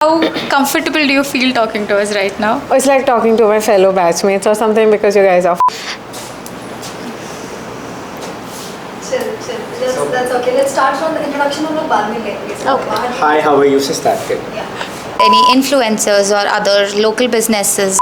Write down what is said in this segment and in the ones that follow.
How comfortable do you feel talking to us right now? It's like talking to my fellow batchmates or something because you guys are Chill. That's okay. Let's start from the introduction हम लोग बाद में लेंगे. Okay. Hi, how are you? So started. Any influencers or other local businesses?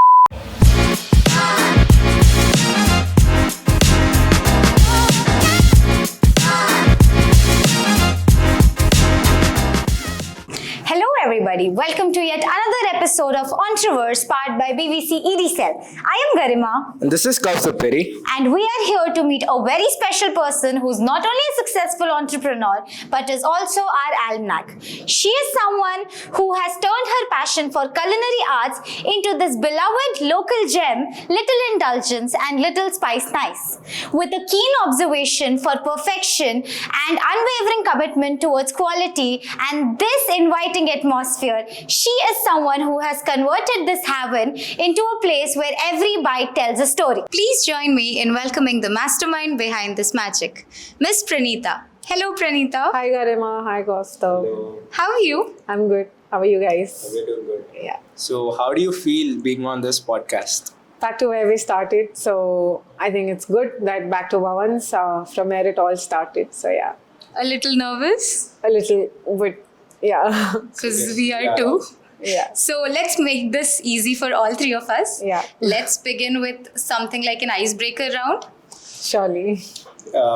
Hello everybody, welcome to yet another episode of Entrepreneurship powered by BBC EDCell. I am Garima And this is Kaustubh and we are here to meet a very special person who's not only a successful entrepreneur but is also our almanac. She is someone who has turned her passion for culinary arts into this beloved local gem, Little Indulgence and Little Spice Nice. With a keen observation for perfection and unwavering commitment towards quality and this inviting atmosphere, she is someone who has converted this haven into a place where every bite tells a story. Please join me in welcoming the mastermind behind this magic, Miss Praneetha. Hello, Praneetha. Hi Garima, hi Kaustubh. Hello. How are you? I'm good. How are you guys? We're doing good. Yeah. So, how do you feel being on this podcast? Back to where we started. So I think it's good that back to Bhavan's from where it all started. So yeah, A little nervous? a little bit. Yeah. Because Yes, we are yeah. too. Yeah. So let's make this easy for all three of us. Yeah. Let's begin with something like an icebreaker round. Surely.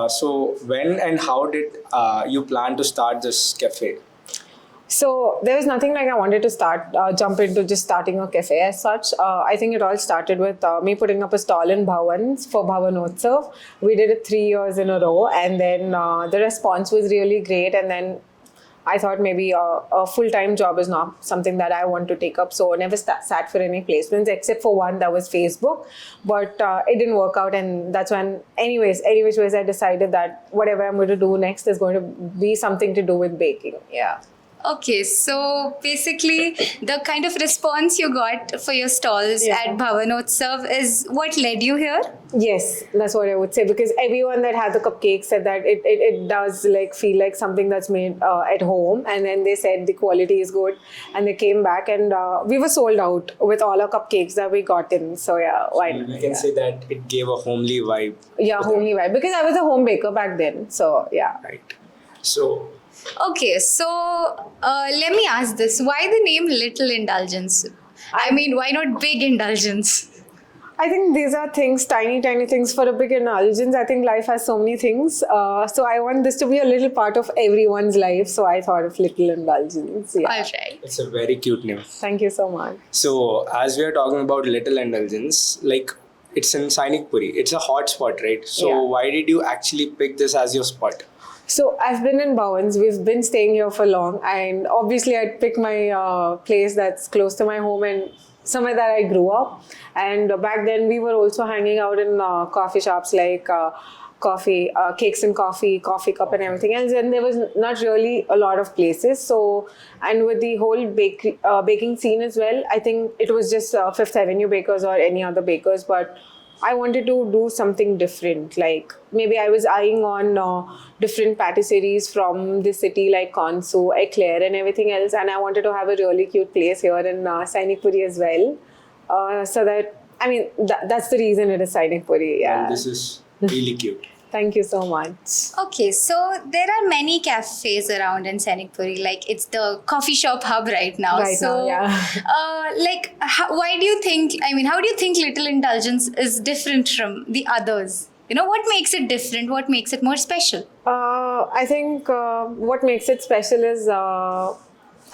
So, when and how did you plan to start this cafe? So there was nothing like I wanted to jump into just starting a cafe as such. I think it all started with me putting up a stall in Bhavan's for Bhavanotsav. We did it 3 years in a row, and then the response was really great. And then I thought maybe a full-time job is not something that I want to take up. So I never sat for any placements except for one that was Facebook. But it didn't work out, and that's when, anyways, I decided that whatever I'm going to do next is going to be something to do with baking. Yeah. Okay, so basically the kind of response you got for your stalls Yeah. at Bhavanotsav is what led you here? Yes, that's what I would say, because everyone that had the cupcakes said that it does like feel like something that's made at home, and then they said the quality is good, and they came back and we were sold out with all our cupcakes that we got in. So yeah, why not? We can say that it gave a homely vibe. Yeah, homely vibe, because I was a home baker back then. So yeah. Right. So, Okay, so let me ask this. Why the name Little Indulgence? I mean, why not Big Indulgence? I think these are things, tiny things for a big indulgence. I think life has so many things. So I want this to be a little part of everyone's life. So I thought of Little Indulgence. Yeah. All right. it's a very cute name. Thank you so much. So, as we are talking about Little Indulgence, like it's in Sainikpuri. It's a hot spot, right? So, Yeah. why did you actually pick this as your spot? So I've been in Bhavan's. We've been staying here for long, and obviously I'd pick my place that's close to my home and somewhere that I grew up. And back then we were also hanging out in coffee shops like coffee, cakes and coffee cup and everything else. And there was not really a lot of places. So, and with the whole baking scene as well, I think it was just Fifth Avenue bakers or any other bakers, but I wanted to do something different. Like maybe I was eyeing on different patisseries from the city like Konsu, Eclair and everything else. And I wanted to have a really cute place here in Sainikpuri as well. So that, I mean, that's the reason it is Sainikpuri. Yeah. And this is really cute. Thank you so much. Okay, so there are many cafes around in Sainikpuri. Like it's the coffee shop hub right now. Right so, now, yeah. why do you think? I mean, how do you think Little Indulgence is different from the others? You know, what makes it different? What makes it more special? I think what makes it special is, I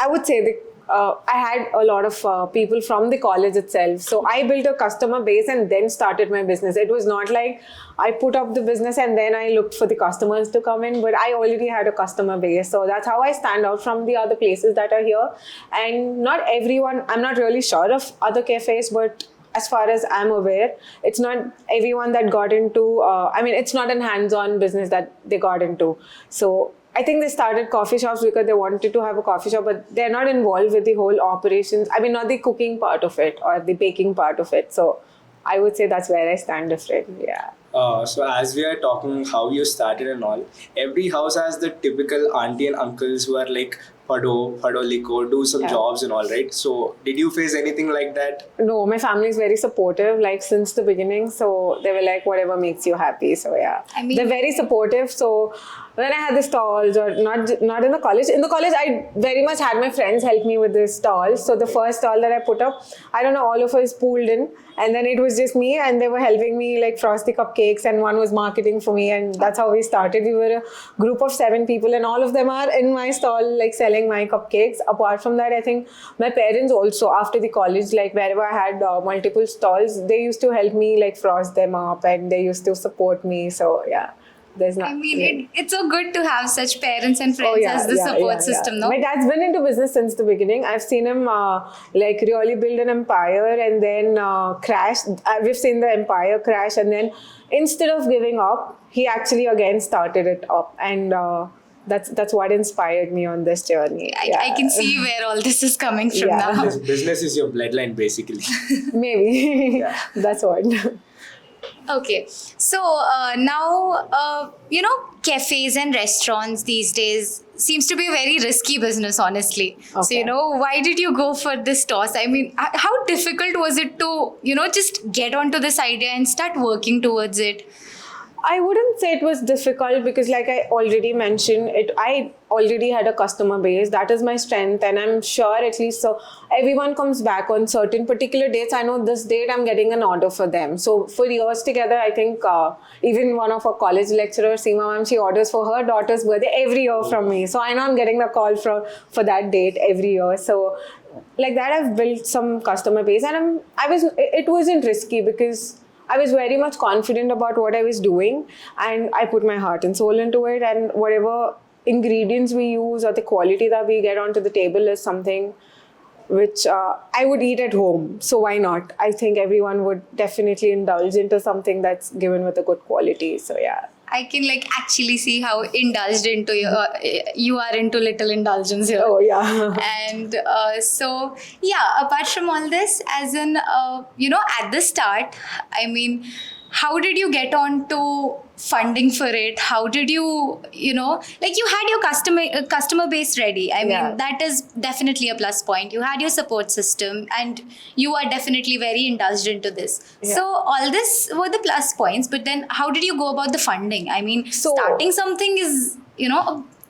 would say I had a lot of people from the college itself. So I built a customer base and then started my business. It was not like I put up the business and then I looked for the customers to come in, but I already had a customer base. So that's how I stand out from the other places that are here. And not everyone, I'm not really sure of other cafes, but as far as I'm aware, it's not everyone that got into, it's not a hands-on business that they got into. So I think they started coffee shops because they wanted to have a coffee shop, but they're not involved with the whole operations. I mean, not the cooking part of it or the baking part of it. So I would say that's where I stand different. Yeah. So as we are talking how you started and all, every house has the typical auntie and uncles who are like pado liko, do some Yeah. jobs and all, right? So did you face anything like that? No, my family is very supportive, like since the beginning. So they were like, whatever makes you happy. So yeah, I mean- they're very supportive. So when I had the stalls, or not in the college. In the college, I very much had my friends help me with the stalls. So the first stall that I put up, I don't know, all of us pooled in, and then it was just me, and they were helping me like frost the cupcakes, and one was marketing for me, and that's how we started. We were a group of 7 people, and all of them are in my stall, like selling my cupcakes. Apart from that, I think my parents also, after the college, like wherever I had multiple stalls, they used to help me like frost them up, and they used to support me. So yeah, there's not. I mean, it's so good to have such parents and friends as the support system, no? My dad's been into business since the beginning. I've seen him like really build an empire and then crash. We've seen the empire crash, and then instead of giving up, he actually again started it up, and that's what inspired me on this journey. I can see where all this is coming from Yeah. now. Business is your bloodline, basically. Maybe that's what. Okay, so now cafes and restaurants these days seems to be a very risky business, honestly. So Okay. why did you go for this toss? I mean, how difficult was it to just get onto this idea and start working towards it? I wouldn't say it was difficult because, like I already mentioned, I already had a customer base. That is my strength, and I'm sure at least so everyone comes back on certain particular dates. I know this date I'm getting an order for them. So for years together, I think even one of our college lecturers, Seema ma'am, she orders for her daughter's birthday every year from me. So I know I'm getting the call for that date every year. So like that, I've built some customer base, and it wasn't risky because I was very much confident about what I was doing, and I put my heart and soul into it, and whatever ingredients we use or the quality that we get onto the table is something which I would eat at home. So why not? I think everyone would definitely indulge into something that's given with a good quality. So yeah. I can actually see how indulged into you are into Little Indulgence here. Oh yeah. And so yeah, apart from all this, as in at the start, I mean, how did you get on to funding for it? How did you you had your customer base ready? I Yeah. mean, that is definitely a plus point. You had your support system, and you are definitely very indulged into this. Yeah. So all this were the plus points, but then how did you go about the funding? I mean, So- starting something is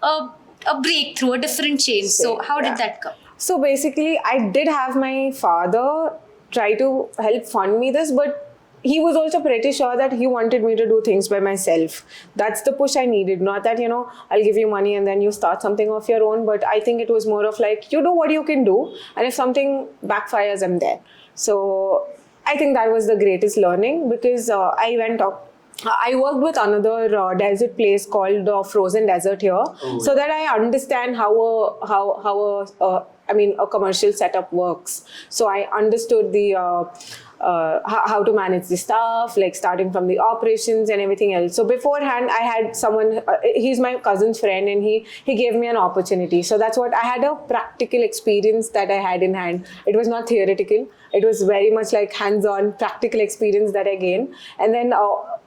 a breakthrough, a different change. So how Yeah. did that come? So basically, I did have my father try to help fund me this, but he was also pretty sure that he wanted me to do things by myself. That's the push I needed. Not that, I'll give you money and then you start something of your own. But I think it was more of like, you do what you can do. And if something backfires, I'm there. So I think that was the greatest learning because I went up. I worked with another desert place called Frozen Desert here, so that I understand how a commercial setup works. So I understood the how to manage the staff, like starting from the operations and everything else. So beforehand, I had someone. He's my cousin's friend, and he gave me an opportunity. So that's what I had, a practical experience that I had in hand. It was not theoretical. It was very much like hands-on, practical experience that I gained. And then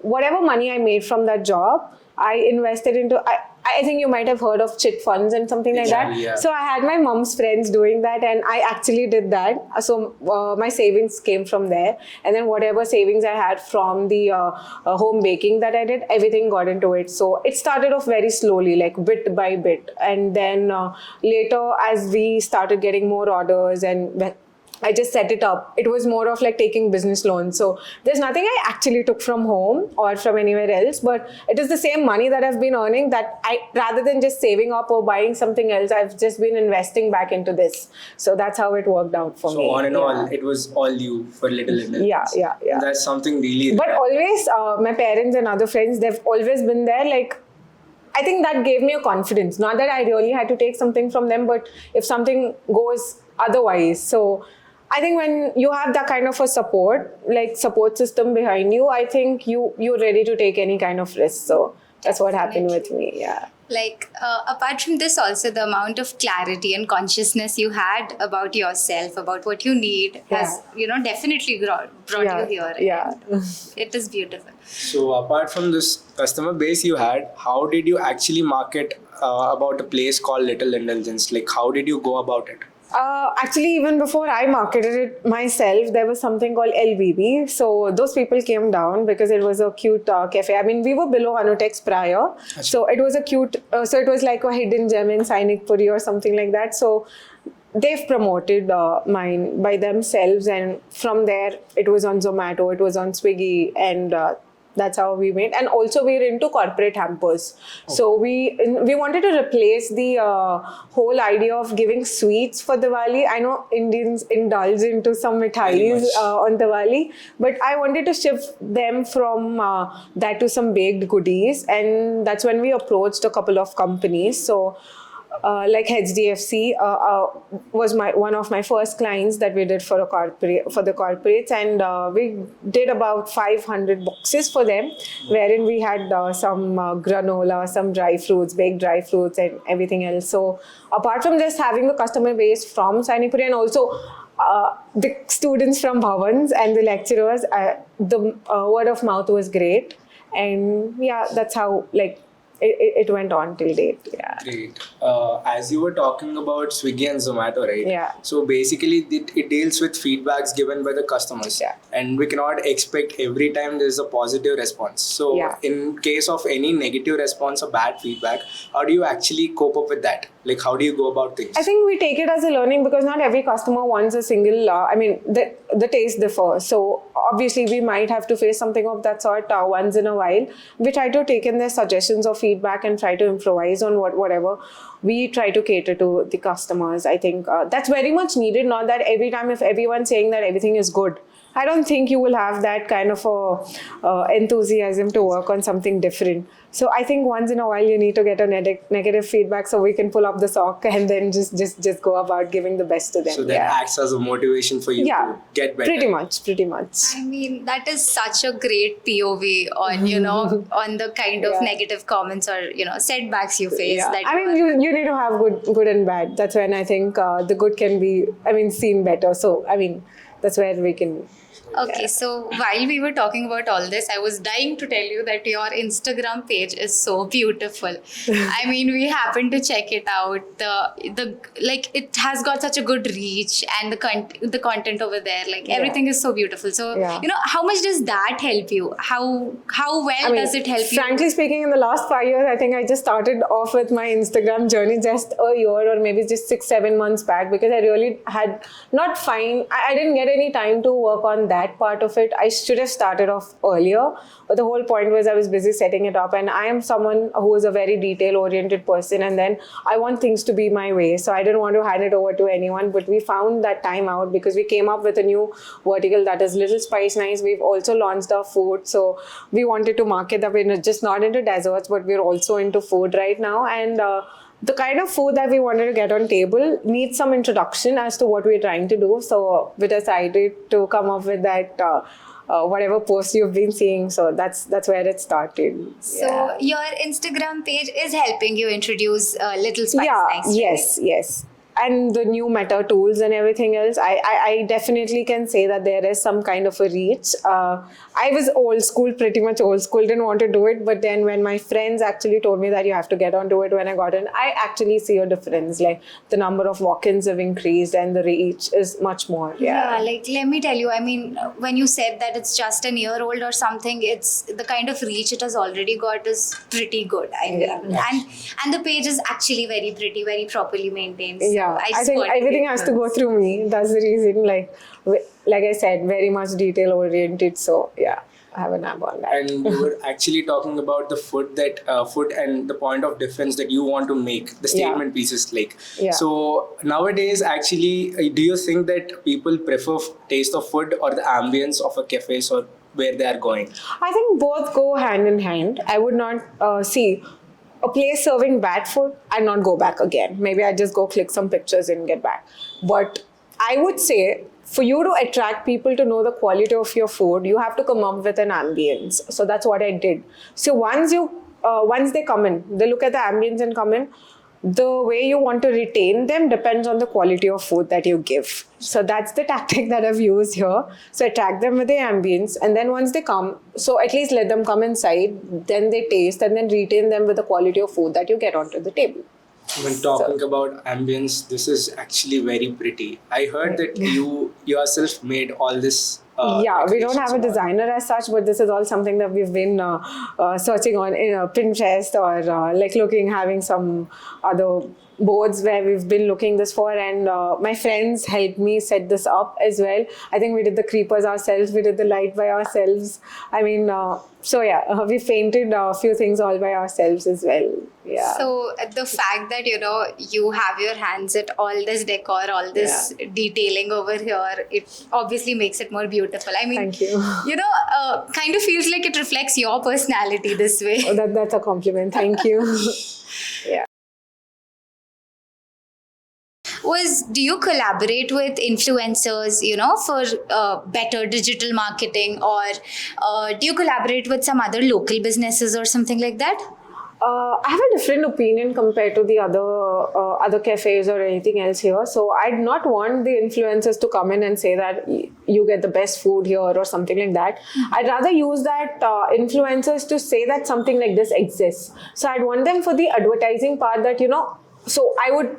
whatever money I made from that job, I invested into. I think you might have heard of chit funds and something like that. Yeah. So I had my mom's friends doing that, and I actually did that. So my savings came from there, and then whatever savings I had from the home baking that I did, everything got into it. So it started off very slowly, like bit by bit, and then later as we started getting more orders and I just set it up. It was more of like taking business loans. So there's nothing I actually took from home or from anywhere else, but it is the same money that I've been earning that rather than just saving up or buying something else, I've just been investing back into this. So that's how it worked out for me. So on and Yeah. all, it was all you for Little Indulgence. Yeah. That's something really. But always, my parents and other friends, they've always been there. Like, I think that gave me a confidence. Not that I really had to take something from them, but if something goes otherwise. So I think when you have that kind of a support system behind you, I think you're ready to take any kind of risk. So that's what happened with me. Yeah. Like, apart from this, also the amount of clarity and consciousness you had about yourself, about what you need, has, definitely brought you here. Yeah. And it is beautiful. So apart from this customer base you had, how did you actually market about a place called Little Indulgence? Like, how did you go about it? Actually, even before I marketed it myself, there was something called LBB. So those people came down because it was a cute cafe. I mean, we were below Anutex prior. So it was a cute, so it was like a hidden gem in Sainik Puri or something like that. So they've promoted mine by themselves. And from there, it was on Zomato, it was on Swiggy, and that's how we made. And also we're into corporate hampers. So we wanted to replace the whole idea of giving sweets for Diwali. I know Indians indulge into some mithais on Diwali, but I wanted to shift them from that to some baked goodies. And that's when we approached a couple of companies. So like HDFC was one of my first clients that we did for the corporates, and we did about 500 boxes for them, wherein we had some granola, some dry fruits, baked dry fruits, and everything else. So apart from just having the customer base from Sainik Puri, and also the students from Bhavans and the lecturers, the word of mouth was great, and yeah, that's how it went on till date. Yeah. Great. As you were talking about Swiggy and Zomato, right? Yeah. So basically, it deals with feedbacks given by the customers. Yeah. And we cannot expect every time there's a positive response. So Yeah. in case of any negative response or bad feedback, how do you actually cope up with that? Like, how do you go about things? I think we take it as a learning because not every customer wants a single, the taste differs. So obviously we might have to face something of that sort once in a while. We try to take in their suggestions or feedback and try to improvise on whatever. We try to cater to the customers. I think that's very much needed. Not that every time if everyone's saying that everything is good, I don't think you will have that kind of enthusiasm to work on something different. So I think once in a while you need to get a negative feedback so we can pull up the sock and then just go about giving the best to them. So that acts as a motivation for you to get better. Pretty much. I mean, that is such a great POV on, on the kind of negative comments or, setbacks you face. Yeah. That I mean, you need to have good and bad. That's when I think the good can be, seen better. So, that's where we can... Okay, so while we were talking about all this, I was dying to tell you that your Instagram page is so beautiful. I mean, we happened to check it out. It has got such a good reach, and the content over there, everything is so beautiful. So, how much does that help you? How well does it help you? Frankly speaking, in the last 5 years, I think I just started off with my Instagram journey just a year or maybe just 6-7 months back, because I really had I didn't get any time to work on that part of it. I should have started off earlier, but the whole point was I was busy setting it up, and I am someone who is a very detail oriented person, and then I want things to be my way, so I didn't want to hand it over to anyone. But we found that time out because we came up with a new vertical, that is Little Spice Nice. We've also launched our food, so we wanted to market that we're just not into desserts, but we're also into food right now. And the kind of food that we wanted to get on table needs some introduction as to what we're trying to do. So we decided to come up with that whatever post you've been seeing. So that's where it started. So your Instagram page is helping you introduce Little Spice Nice. Yes. And the new meta tools and everything else, I definitely can say that there is some kind of a reach. I was pretty much old school, didn't want to do it. But then when my friends actually told me that you have to get onto it, when I got in, I actually see a difference. Like the number of walk-ins have increased and the reach is much more. Yeah, let me tell you, I mean, when you said that it's just an year old or something, it's the kind of reach it has already got is pretty good. I mean, and the page is actually very pretty, very properly maintained. So I think everything has to go through me. That's the reason. Like I said, very much detail oriented. So I have an app on that. And you were actually talking about the food and the point of difference that you want to make, the statement pieces. So nowadays, actually, do you think that people prefer taste of food or the ambience of a cafe or where they are going? I think both go hand in hand. I would not see a place serving bad food and not go back again. Maybe I just go click some pictures and get back. But I would say for you to attract people to know the quality of your food, you have to come up with an ambience. So that's what I did. So once you once they come in, they look at the ambience and come in. The way you want to retain them depends on the quality of food that you give. So that's the tactic that I've used here. So attract them with the ambience, and then once they come, so at least let them come inside, then they taste, and then retain them with the quality of food that you get onto the table. When talking about ambience, this is actually very pretty. I heard that you yourself made all this. Yeah, we don't have a decorations. designer as such, but this is all something that we've been searching on in Pinterest or having some other boards where we've been looking this for, and my friends helped me set this up as well. I think we did the creepers ourselves, we did the light by ourselves. I mean, we painted a few things all by ourselves as well. Yeah. So the fact that you have your hands at all this decor, all this detailing over here, it obviously makes it more beautiful. I mean, Thank you. Kind of feels like it reflects your personality this way. Oh, that's a compliment. Thank you. Yeah. Do you collaborate with influencers, for better digital marketing, or do you collaborate with some other local businesses or something like that? I have a different opinion compared to the other cafes or anything else here. So I'd not want the influencers to come in and say that you get the best food here or something like that. I'd rather use that influencers to say that something like this exists. So I'd want them for the advertising part that, so I would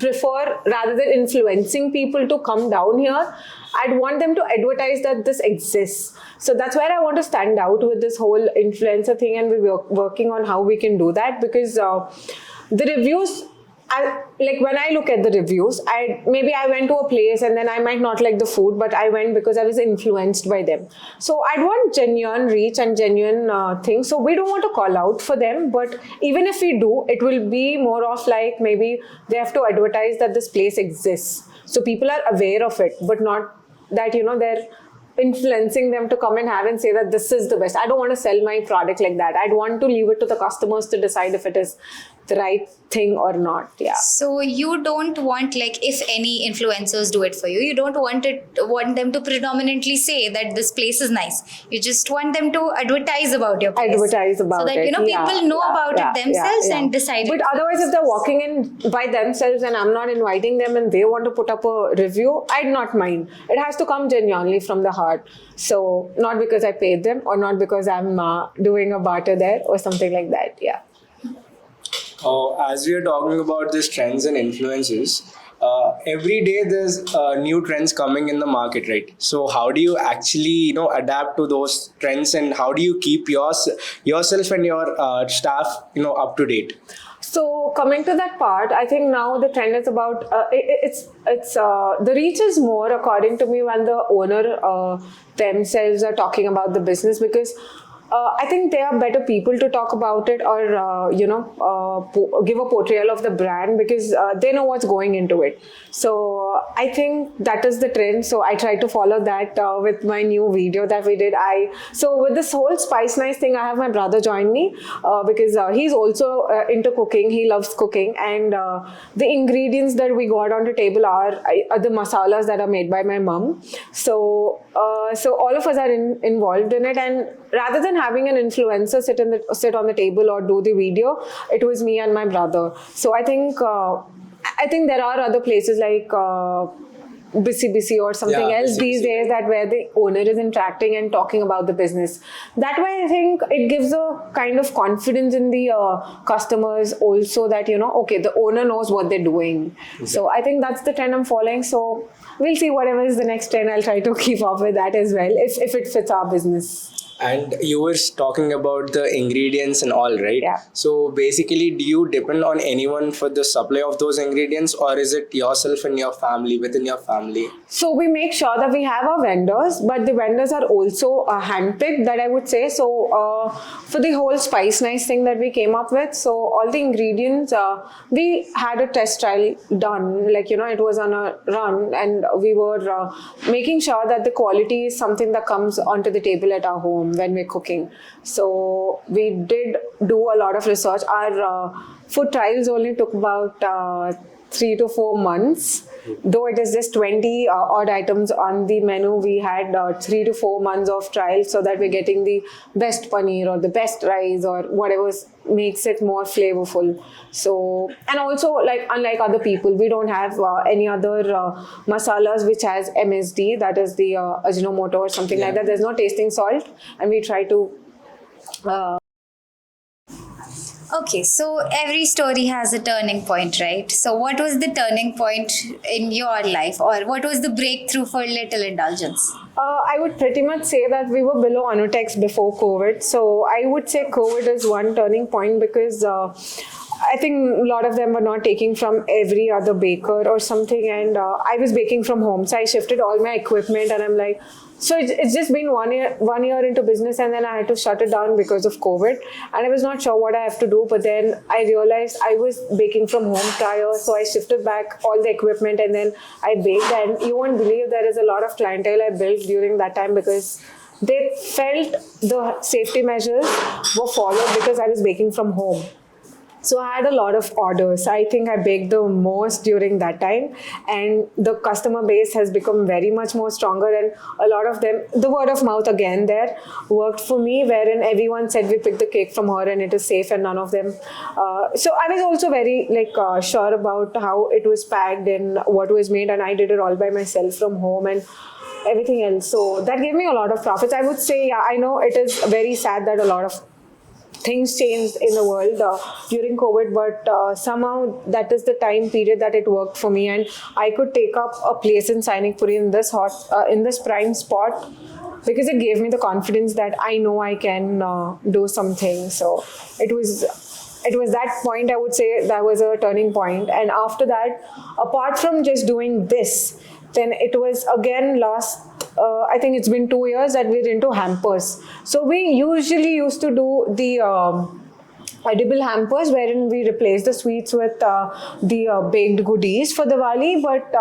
prefer, rather than influencing people to come down here, I'd want them to advertise that this exists. So that's where I want to stand out with this whole influencer thing, and we're working on how we can do that, because the reviews, when I look at the reviews, I went to a place and then I might not like the food, but I went because I was influenced by them. So I'd want genuine reach and genuine things. So we don't want to call out for them, but even if we do, it will be more of like maybe they have to advertise that this place exists. So people are aware of it, but not that, they're influencing them to come and have and say that this is the best. I don't want to sell my product like that. I'd want to leave it to the customers to decide if it is the right thing or not. Yeah. So you don't want, if any influencers do it for you, you don't want them to predominantly say that this place is nice. You just want them to advertise about your place. Advertise about so that, it. People know about it themselves and decide. But otherwise, if they're walking in by themselves and I'm not inviting them and they want to put up a review, I'd not mind. It has to come genuinely from the heart. So not because I paid them or not because I'm doing a barter there or something like that. Yeah. As we are talking about these trends and influences, every day there's new trends coming in the market, right? So how do you actually, adapt to those trends, and how do you keep yourself and your staff, up to date? So coming to that part, I think now the trend is about it's the reach is more, according to me, when the owner themselves are talking about the business, because I think they are better people to talk about it or, give a portrayal of the brand, because they know what's going into it. So I think that is the trend. So I try to follow that with my new video that we did. So with this whole Spice Nice thing, I have my brother join me because he's also into cooking. He loves cooking. And the ingredients that we got on the table are the masalas that are made by my mom. So all of us are involved in it. And rather than having an influencer sit on the table or do the video, it was me and my brother. So I think there are other places like BC or something else these days that where the owner is interacting and talking about the business. That way, I think it gives a kind of confidence in the customers also that, okay, the owner knows what they're doing. Okay. So I think that's the trend I'm following. So we'll see whatever is the next trend. I'll try to keep up with that as well if it fits our business. And you were talking about the ingredients and all, right? Yeah. So basically, do you depend on anyone for the supply of those ingredients, or is it yourself and your family, within your family? So we make sure that we have our vendors, but the vendors are also handpicked, that I would say. So for the whole Spice Nice thing that we came up with, so all the ingredients, we had a test trial done, it was on a run, and we were making sure that the quality is something that comes onto the table at our home when we're cooking. So we did do a lot of research. Our food trials only took about 3 to 4 months. Though it is just 20 odd items on the menu, we had 3 to 4 months of trial so that we're getting the best paneer or the best rice or whatever makes it more flavorful. So, and also, like, unlike other people, we don't have any other masalas which has MSD, that is the Ajinomoto or something like that. There's no tasting salt, and we try to Okay, so every story has a turning point, right? So what was the turning point in your life, or what was the breakthrough for Little Indulgence? I would pretty much say that we were below Anutex before COVID. So I would say COVID is one turning point because I think a lot of them were not taking from every other baker or something. And I was baking from home. So I shifted all my equipment and I'm like, so it's just been 1 year into business, and then I had to shut it down because of COVID. And I was not sure what I have to do. But then I realized I was baking from home prior. So I shifted back all the equipment and then I baked. And you won't believe there is a lot of clientele I built during that time because they felt the safety measures were followed because I was baking from home. So I had a lot of orders. I think I baked the most during that time, and the customer base has become very much more stronger, and a lot of them, the word of mouth again there worked for me, wherein everyone said we picked the cake from her and it is safe, and none of them. So I was also very sure about how it was packed and what was made, and I did it all by myself from home and everything else. So that gave me a lot of profits. I would say, yeah, I know it is very sad that a lot of things changed in the world during COVID, but somehow that is the time period that it worked for me, and I could take up a place in Sainik Puri in this in this prime spot because it gave me the confidence that I know I can do something. So it was that point, I would say, that was a turning point. And after that, apart from just doing this, then it was again last, I think it's been 2 years that we're into hampers. So we usually used to do the edible hampers wherein we replace the sweets with the baked goodies for Diwali, but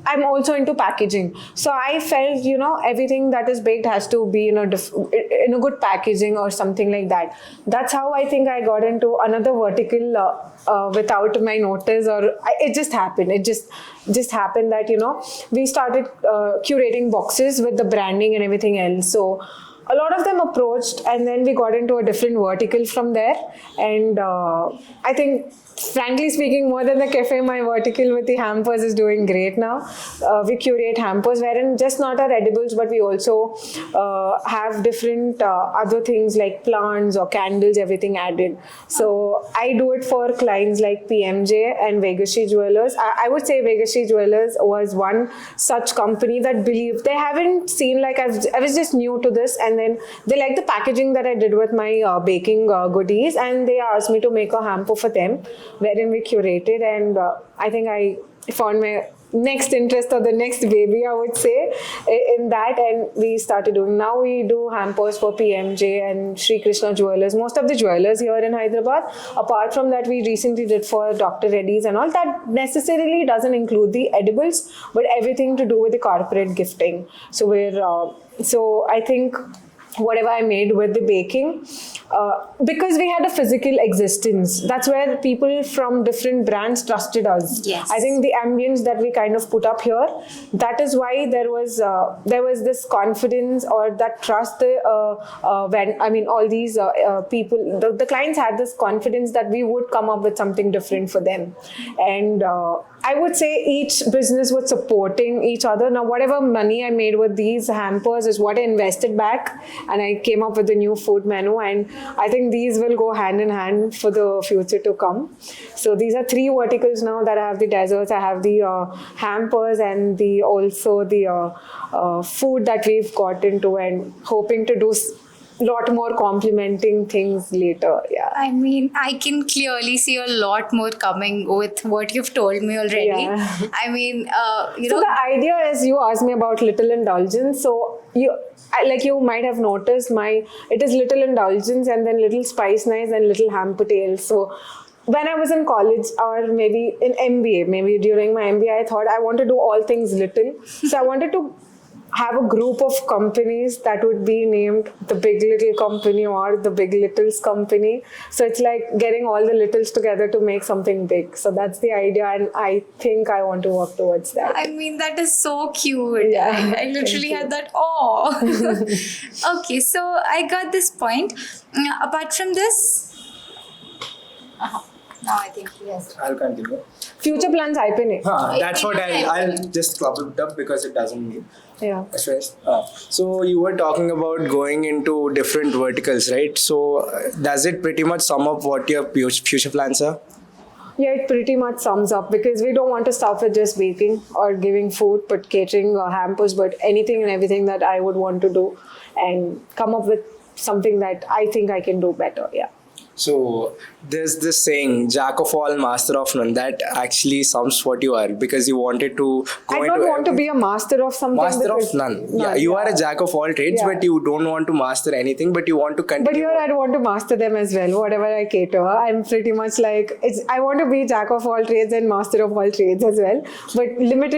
I'm also into packaging. So I felt, everything that is baked has to be in a good packaging or something like that. That's how I think I got into another vertical without my notice, or it just happened. It just happened that, we started curating boxes with the branding and everything else. So a lot of them approached, and then we got into a different vertical from there. And I think, frankly speaking, more than the cafe, my vertical with the hampers is doing great now. We curate hampers wherein just not our edibles, but we also have different other things like plants or candles, everything added. So I do it for clients like PMJ and Vegashi Jewelers. I would say Vegashi Jewelers was one such company that believed, they haven't seen, like I was just new to this, and then they liked the packaging that I did with my baking goodies, and they asked me to make a hamper for them wherein we curated, and I think I found my next interest or the next baby, I would say, in that, and we started doing. Now we do hampers for PMJ and Sri Krishna Jewelers, most of the jewelers here in Hyderabad. Apart from that, we recently did for Dr. Reddy's and all. That necessarily doesn't include the edibles, but everything to do with the corporate gifting. So so I think whatever I made with the baking, because we had a physical existence, that's where people from different brands trusted us. Yes. I think the ambience that we kind of put up here, that is why there was this confidence or that trust when, I mean, all these people, the clients had this confidence that we would come up with something different for them. And I would say each business was supporting each other. Now, whatever money I made with these hampers is what I invested back, and I came up with a new food menu, and I think these will go hand in hand for the future to come. So these are 3 verticals now that I have: the desserts, I have the hampers, and also the food that we've got into, and hoping to do lot more complementing things later. Yeah. I mean, I can clearly see a lot more coming with what you've told me already. Yeah. I mean, So the idea is, you asked me about Little Indulgence. So you might have noticed it is Little Indulgence, and then Little Spice Nice, and Little Hamper Tales. So when I was in college, or maybe in MBA, maybe during my MBA, I thought I want to do all things little. So I wanted to have a group of companies that would be named the Big Little Company or the Big Littles Company. So it's like getting all the littles together to make something big. So that's the idea, and I think I want to work towards that. I mean, that is so cute. Yeah. I literally had that awe. Okay, so I got this point. Apart from this, now I think yes. I'll continue. Future plans hype in it. That's what I'll just club it up because it doesn't mean. Yeah. So you were talking about going into different verticals, right? So does it pretty much sum up what your future plans are? Yeah, it pretty much sums up because we don't want to stop with just baking or giving food, but catering or hampers, but anything and everything that I would want to do and come up with something that I think I can do better. Yeah. So there's this saying, jack of all, master of none. That actually sums what you are because you wanted to go I don't want to be a master of something. Master of none. Yeah, you are a jack of all trades, Yeah. but you don't want to master anything, but you want to continue. But here I want to master them as well. Whatever I cater, I'm pretty much like I want to be jack of all trades and master of all trades as well. But limit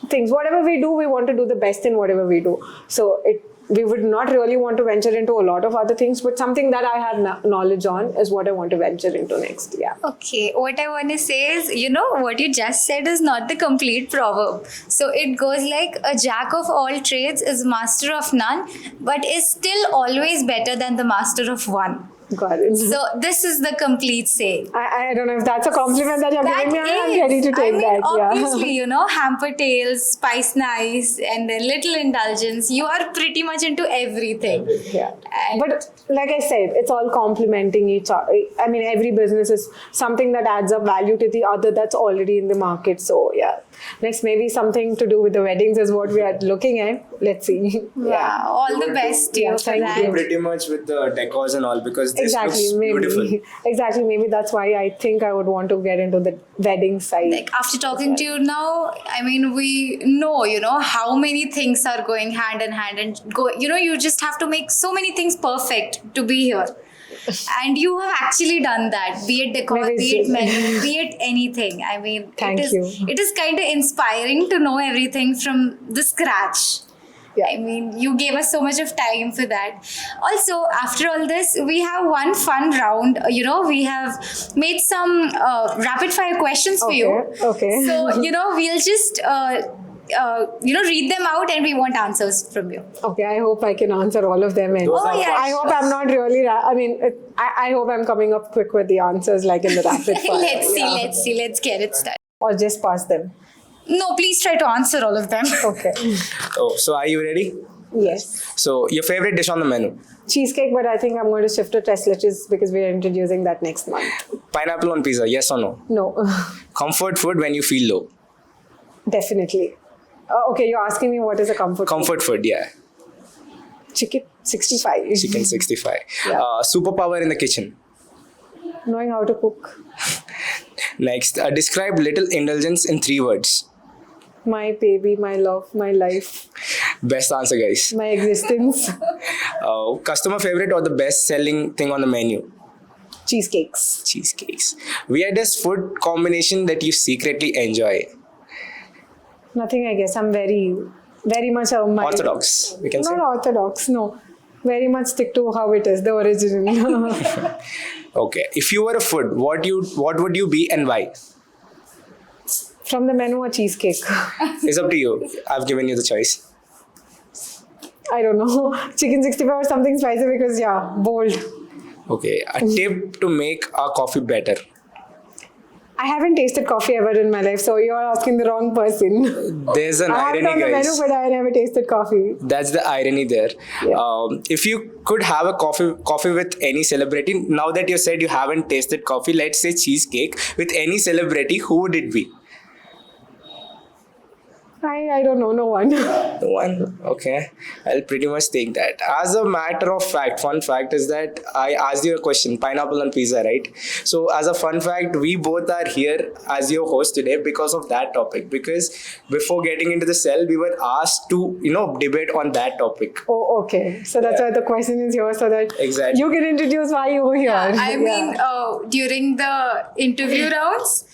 things. Whatever we do, we want to do the best in whatever we do. So we would not really want to venture into a lot of other things, but something that I have knowledge on is what I want to venture into next. Yeah. Okay, what I want to say is, what you just said is not the complete proverb. So it goes like a jack of all trades is master of none, but is still always better than the master of one. Got it. So this is the complete saying. I don't know if that's a compliment that you're giving me. I'm ready to take that. Obviously, Hamper Tales, Spice Nice, and then Little Indulgence. You are pretty much into everything. Yeah. And But like I said, it's all complementing each other. I mean, every business is something that adds up value to the other that's already in the market. So yeah. Next, maybe something to do with the weddings is what we are looking at. Let's see. yeah, all the best to you for thank that. you. Pretty much with the decors and all because this looks Maybe. beautiful. Exactly, maybe that's why I think I would want to get into the wedding side. Like after talking to you now, I mean, we know, how many things are going hand in hand and you just have to make so many things perfect to be here. And you have actually done that, be it decor, Maybe be it menu, be it anything. I mean, Thank it is, you. It is kind of inspiring to know everything from the scratch. Yeah. I mean, you gave us so much of time for that. Also, after all this, we have one fun round. We have made some rapid fire questions for you. Okay. So, we'll just, read them out and we want answers from you. Okay, I hope I can answer all of them. And Oh, yeah, I hope I'm not really. I hope I'm coming up quick with the answers, like in the rapid fire. Let's see. Let's get it started. Or just pass them. No, please try to answer all of them. Okay. So are you ready? Yes. So your favorite dish on the menu? Cheesecake, but I think I'm going to shift to tres leches because we're introducing that next month. Pineapple on pizza, yes or no? No, Comfort food when you feel low? definitely. Okay, you're asking me what is a comfort Comfort food, yeah. food? Chicken 65. Chicken 65. Yeah. Superpower in the kitchen. Knowing how to cook. Next, describe Little Indulgence in 3 words. My baby, my love, my life, Best answer, guys. my existence. Customer favorite or the best selling thing on the menu? Cheesecakes. Cheesecakes. Weirdest food combination that you secretly enjoy? Nothing, I guess. I'm very, very much a Orthodox, we can say. Not orthodox, no. Very much stick to how it is, the original. Okay. If you were a food, what would you be and why? From the menu, a cheesecake. It's up to you. I've given you the choice. I don't know. Chicken 65 or something spicy because, yeah, bold. Okay. A tip to make our coffee better. I haven't tasted coffee ever in my life, so you're asking the wrong person. There's an I have it irony, on the menu, guys. but I never tasted coffee. That's the irony there. Yeah. If you could have a coffee with any celebrity, now that you said you haven't tasted coffee, let's say cheesecake with any celebrity, who would it be? I don't know, no one. No one. Okay. I'll pretty much take that. As a matter of fact, fun fact is that I asked you a question, pineapple on pizza, right? So as a fun fact, we both are here as your host today because of that topic. Because before getting into the cell, we were asked to, debate on that topic. Oh, okay. So that's why the question is here, so that Exactly. you can introduce why you were here. I mean, during the interview rounds,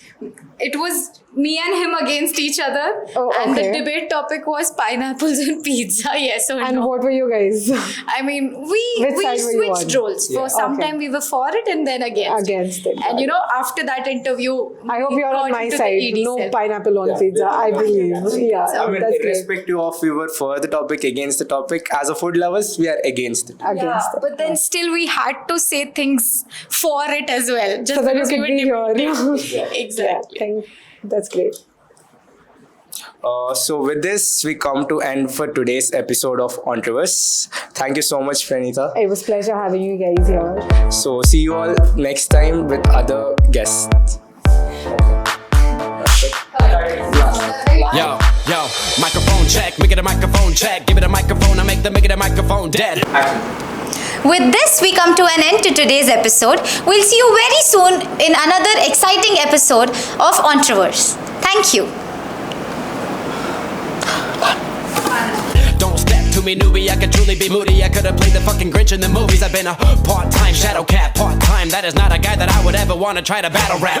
it was me and him against each other. Oh, And the okay. debate topic was pineapples and pizza, yes or And no. what were you guys? I mean, Which we side were you switched on? roles. Yeah. For some Okay. time we were for it and then against Against it. And after that interview, I hope we you're on got my into the side. ED No cell. pineapple on pizza, I believe. Yeah, I mean, that's great. irrespective of we were for the topic, against the topic, as a food lovers, we are against it. Against it. But then still we had to say things for it as well. Just So that you because we could were be here. debating. Exactly. That's great. So with this, we come to end for today's episode of Entrepreneurship. Thank you so much, Praneetha. It was pleasure having you guys here. So see you all next time with other guests. Yo, microphone check, make it a microphone check. Give it a microphone, I make it a microphone dead. With this, we come to an end to today's episode. We'll see you very soon in another exciting episode of Entrepreneurship. Thank you. Don't step to me, newbie, I could truly be moody. I could have played the fucking Grinch in the movies. I've been a part-time shadow cat, part-time. That is not a guy that I would ever want to try to battle rap.